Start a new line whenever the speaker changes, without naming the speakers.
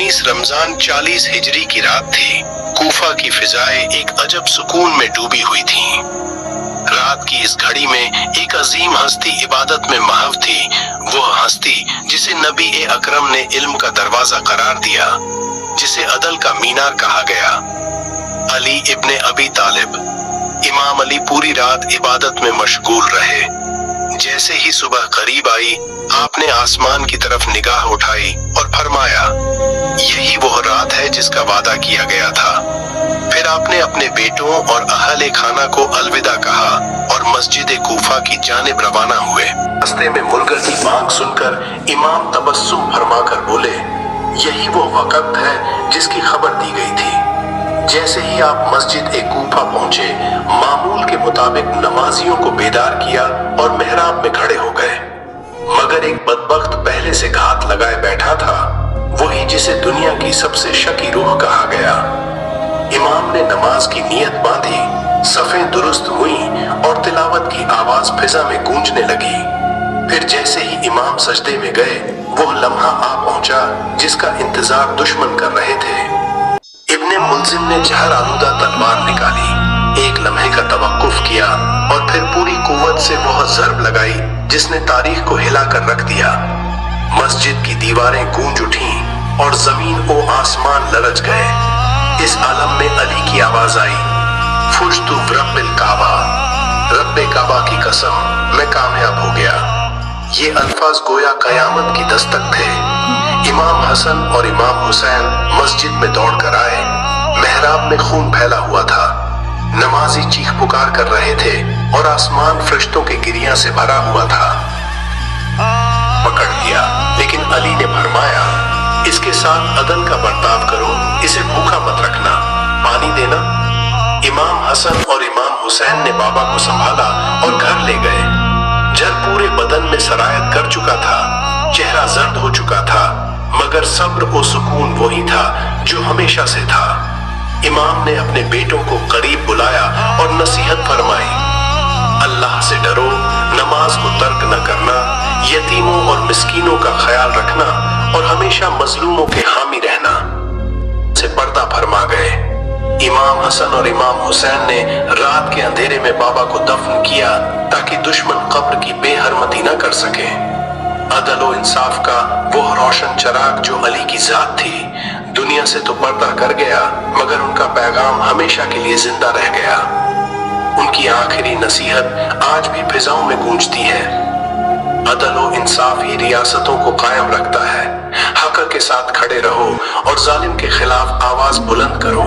19 रमजान 40 हिजरी की रात थी। कूफा की फिजाएं एक अजब सुकून में डूबी हुई थीं। रात की इस घड़ी में एक अजीम हस्ती इबादत में महव थी, वो हस्ती जिसे नबी ए अकरम ने इल्म का दरवाजा करार दिया, जिसे अदल का मीनार कहा गया। अली इब्ने अबी तालिब। इमाम अली पूरी रात इबादत में मशगूल रहे। जैसे ही सुबह करीब आई, आपने आसमान की तरफ निगाह उठाई और फरमाया, यही वो रात है जिसका वादा किया गया था। फिर आपने अपने बेटों और अहले खाना को अलविदा कहा और मस्जिद कूफा की जानिब रवाना हुए। रास्ते में मुर्गर की बांग सुनकर इमाम तबस्सुम फरमाकर बोले, यही वो वक्त है जिसकी खबर दी गई थी। जैसे ही आप मस्जिद कूफा पहुंचे, मामूल के मुताबिक नमाजियों को बेदार किया और मेहराब में खड़े हो गए। मगर एक बदबख्त पहले से घात लगाए बैठा था, वही जिसे दुनिया की सबसे शकी रूह कहा गया। इमाम ने नमाज की नियत बांधी, सफ़ें दुरुस्त हुई और तिलावत की आवाज फिजा में गूंजने लगी। फिर जैसे ही इमाम सजदे में गए, वो लम्हा आ पहुंचा जिसका इंतजार दुश्मन कर रहे थे। इब्ने मुल्जिम ने जहर आलूदा तलवार निकाली, एक लम्हे का तवक्कुफ किया और फिर पूरी कुव्वत से वह ज़र्ब लगाई जिसने तारीख को हिलाकर रख दिया। मस्जिद की दीवारें गूंज उठीं और जमीन व आसमान लरज गए। इस आलम में अली की आवाज आई, फुज़्तु बिरब्बिल काबा, रब्बे काबा की कसम, मैं कामयाब हो गया। ये अल्फाज गोया कयामत की दस्तक थे। इमाम हसन और इमाम हुसैन मस्जिद में दौड़ कर आए। मेहराब में खून फैला हुआ था। नमाजी चीख पुकार कर रहे थे और आसमान फरिश्तों के गिरियां से भरा हुआ था। पकड़ लिया, लेकिन अली ने फरमाया, इसके साथ अदल का बर्ताव करो, इसे भूखा मत रखना, पानी देना। इमाम हसन और इमाम हुसैन ने बाबा को संभाला और घर ले गए। जर पूरे बदन में सरायत कर चुका था, चेहरा जर्द हो चुका था, मगर सब्र और सुकून वही था जो हमेशा से था। इमाम ने अपने बेटों को करीब बुलाया और नसीहत फरमाई, अल्लाह से डरो, नमाज को तर्क न करना, यतीमों और मिस्कीनों का ख्याल रखना और हमेशा मजलूमों के हामी रहना। से पर्दा फरमा गए। इमाम हसन और इमाम हुसैन ने रात के अंधेरे में बाबा को दफन किया ताकि दुश्मन कब्र की बेहरमती न कर सके। अदल और इंसाफ का वो रोशन चराग जो अली की जात थी, दुनिया से तो पर्दा कर गया, मगर उनका पैगाम हमेशा के लिए जिंदा रह गया। उनकी आखिरी नसीहत आज भी फिजाओं में गूंजती है। अदल और इंसाफ ही रियासतों को कायम रखता है। हक के साथ खड़े रहो और जालिम के खिलाफ आवाज बुलंद करो।